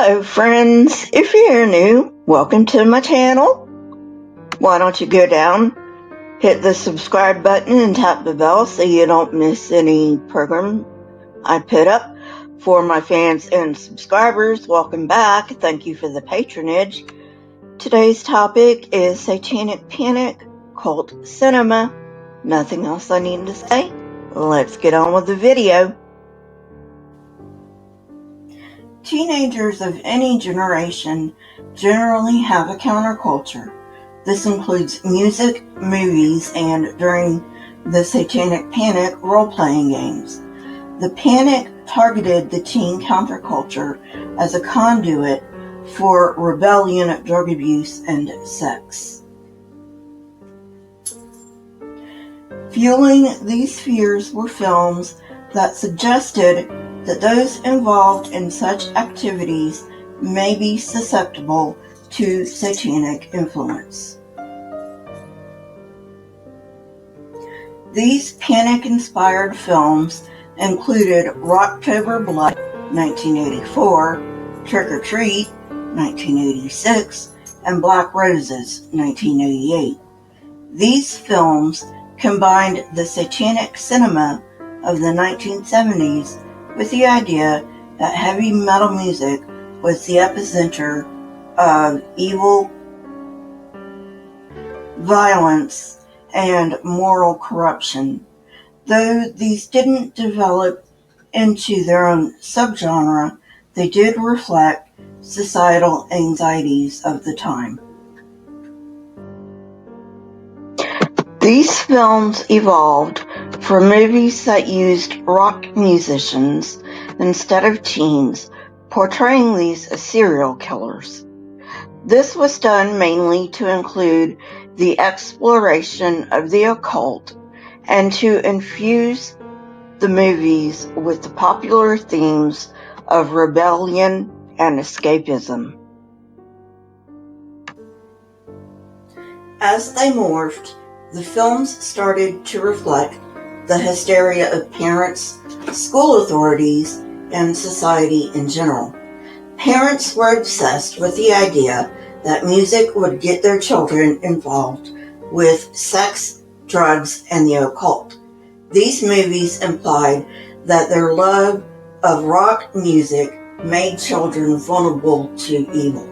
Hello friends, if you're new, welcome to my channel. Why don't you go down, hit the subscribe button and tap the bell so you don't miss any program I put up. For my fans and subscribers, welcome back. Thank you for the patronage. Today's topic is Satanic Panic, Cult Cinema. Nothing else I need to say. Let's get on with the video. Teenagers of any generation generally have a counterculture. This includes music, movies, and, during the Satanic Panic, role-playing games. The Panic targeted the teen counterculture as a conduit for rebellion, drug abuse, and sex. Fueling these fears were films that suggested that those involved in such activities may be susceptible to satanic influence. These panic-inspired films included Rocktober Blood, 1984, Trick or Treat, 1986, and Black Roses, 1988. These films combined the satanic cinema of the 1970s with the idea that heavy metal music was the epicenter of evil, violence, and moral corruption. Though these didn't develop into their own subgenre, they did reflect societal anxieties of the time. These films evolved from movies that used rock musicians instead of teens, portraying these as serial killers. This was done mainly to include the exploration of the occult and to infuse the movies with the popular themes of rebellion and escapism. As they morphed, the films started to reflect the hysteria of parents, school authorities, and society in general. Parents were obsessed with the idea that music would get their children involved with sex, drugs, and the occult. These movies implied that their love of rock music made children vulnerable to evil.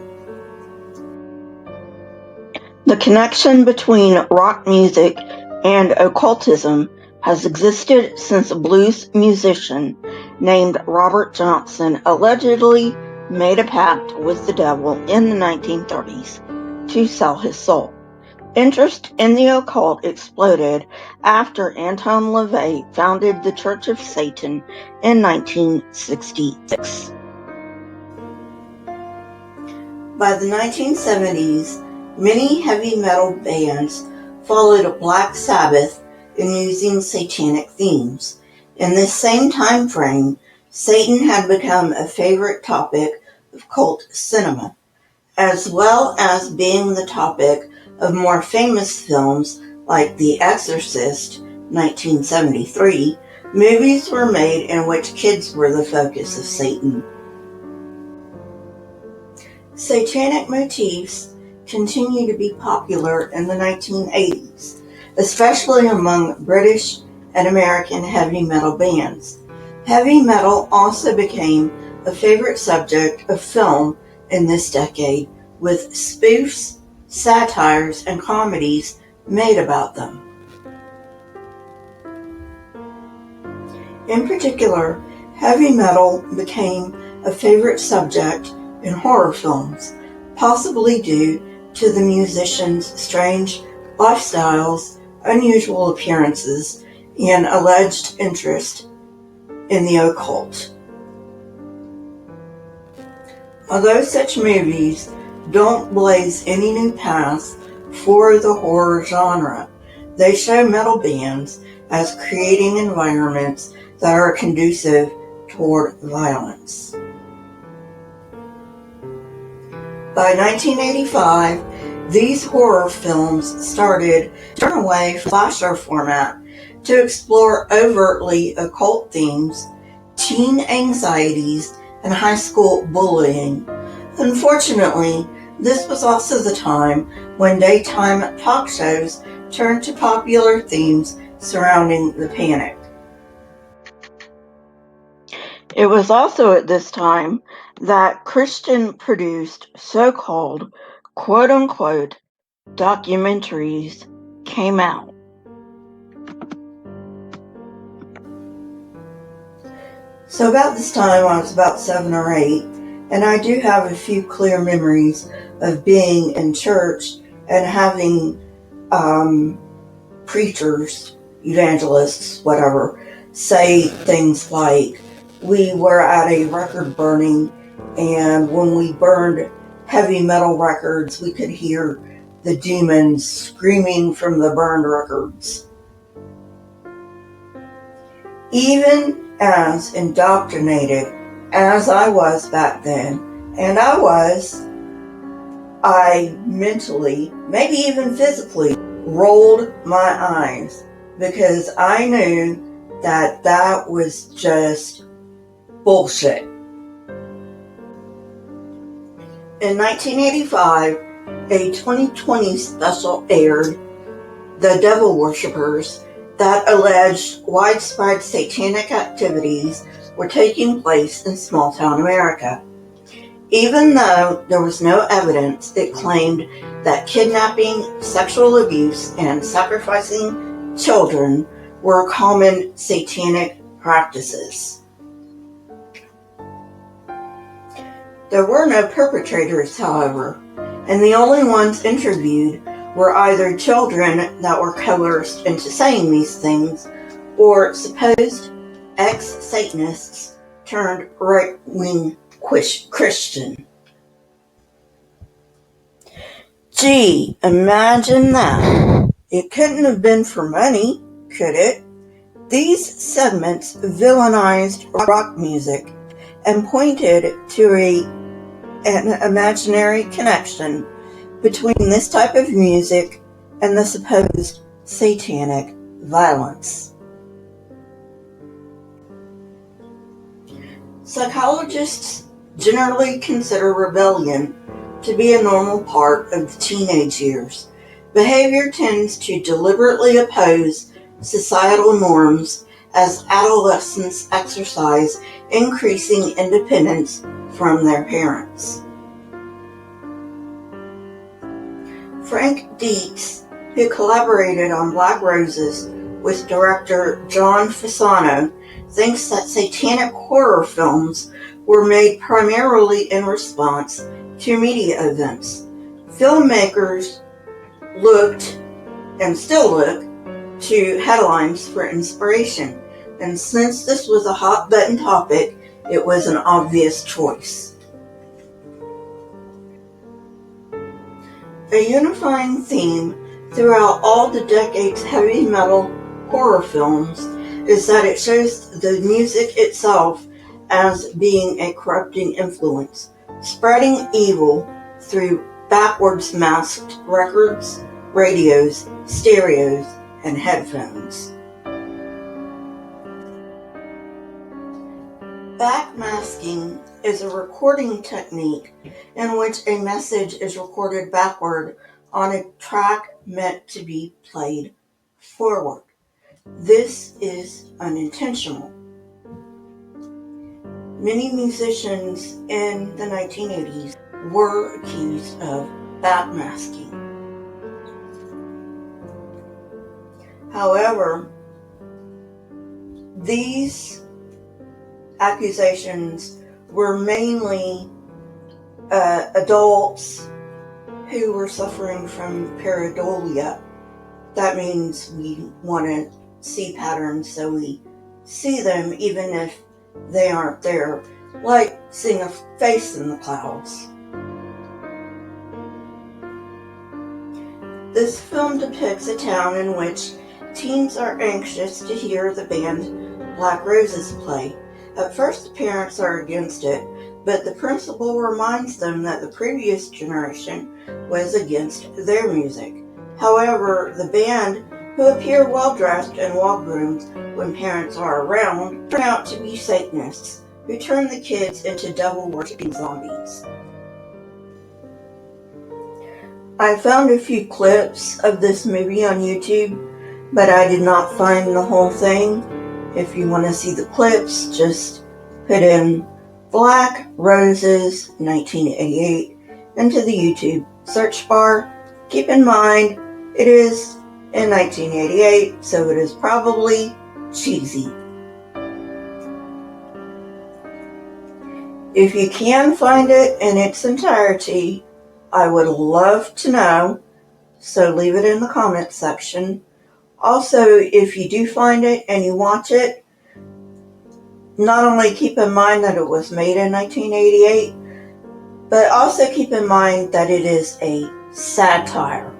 The connection between rock music and occultism has existed since a blues musician named Robert Johnson allegedly made a pact with the devil in the 1930s to sell his soul. Interest in the occult exploded after Anton LaVey founded the Church of Satan in 1966. By the 1970s, many heavy metal bands followed Black Sabbath in using satanic themes. In this same time frame, Satan had become a favorite topic of cult cinema, as well as being the topic of more famous films like The Exorcist, 1973. Movies were made in which kids were the focus of Satan. Satanic motifs continue to be popular in the 1980s, especially among British and American heavy metal bands. Heavy metal also became a favorite subject of film in this decade, with spoofs, satires, and comedies made about them. In particular, heavy metal became a favorite subject in horror films, possibly due to the musicians' strange lifestyles, unusual appearances, and alleged interest in the occult. Although such movies don't blaze any new paths for the horror genre, they show metal bands as creating environments that are conducive toward violence. By 1985, these horror films started to turn away from slasher format to explore overtly occult themes, teen anxieties, and high school bullying, Unfortunately, this was also the time when daytime talk shows turned to popular themes surrounding the panic. It was also at this time that Christian-produced so-called quote-unquote documentaries came out. So about this time I was about 7 or 8, and I do have a few clear memories of being in church and having preachers, evangelists, whatever, say things like, we were at a record burning, and when we burned heavy metal records, we could hear the demons screaming from the burned records. Even as indoctrinated as I was back then, and I mentally, maybe even physically, rolled my eyes because I knew that that was just bullshit. In 1985, a 2020 special aired, The Devil Worshippers, that alleged widespread satanic activities were taking place in small-town America. Even though there was no evidence, it claimed that kidnapping, sexual abuse, and sacrificing children were common satanic practices. There were no perpetrators, however, and the only ones interviewed were either children that were coerced into saying these things or supposed ex-Satanists turned right-wing Christian. Gee, imagine that. It couldn't have been for money, could it? These segments villainized rock music and pointed to an imaginary connection between this type of music and the supposed satanic violence. Psychologists generally consider rebellion to be a normal part of the teenage years. Behavior tends to deliberately oppose societal norms as adolescents exercise increasing independence from their parents. Frank Dietz, who collaborated on Black Roses with director John Fasano, thinks that satanic horror films were made primarily in response to media events. Filmmakers looked, and still look, to headlines for inspiration, and since this was a hot-button topic, it was an obvious choice. A unifying theme throughout all the decade's heavy metal horror films is that it shows the music itself as being a corrupting influence, spreading evil through backwards masked records, radios, stereos, and headphones. Backmasking is a recording technique in which a message is recorded backward on a track meant to be played forward. This is unintentional. Many musicians in the 1980s were accused of backmasking. However, these accusations were mainly adults who were suffering from pareidolia. That means we want to see patterns, so we see them even if they aren't there, like seeing a face in the clouds. This film depicts a town in which teens are anxious to hear the band Black Roses play. At first, the parents are against it, but the principal reminds them that the previous generation was against their music. However, the band, who appear well-dressed and well-groomed when parents are around, turn out to be Satanists, who turn the kids into devil-worshipping zombies. I found a few clips of this movie on YouTube, but I did not find the whole thing. If you want to see the clips, just put in Black Roses 1988 into the YouTube search bar. Keep in mind, it is in 1988, so it is probably cheesy. If you can find it in its entirety, I would love to know, so leave it in the comment section. Also, if you do find it and you watch it, not only keep in mind that it was made in 1988, but also keep in mind that it is a satire.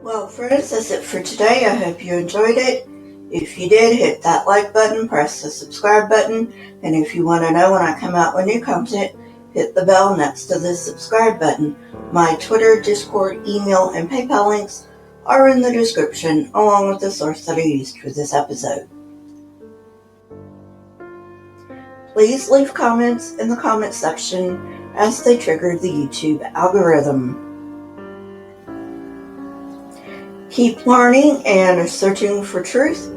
Well, friends, that's it for today. I hope you enjoyed it. If you did, hit that like button, press the subscribe button, and if you want to know when I come out with new content, hit the bell next to the subscribe button. My Twitter, Discord, email, and PayPal links are in the description, along with the source that I used for this episode. Please leave comments in the comment section as they trigger the YouTube algorithm. Keep learning and searching for truth.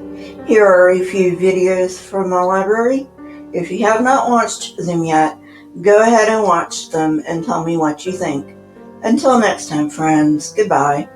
Here are a few videos from my library. If you have not watched them yet, go ahead and watch them and tell me what you think. Until next time, friends, goodbye.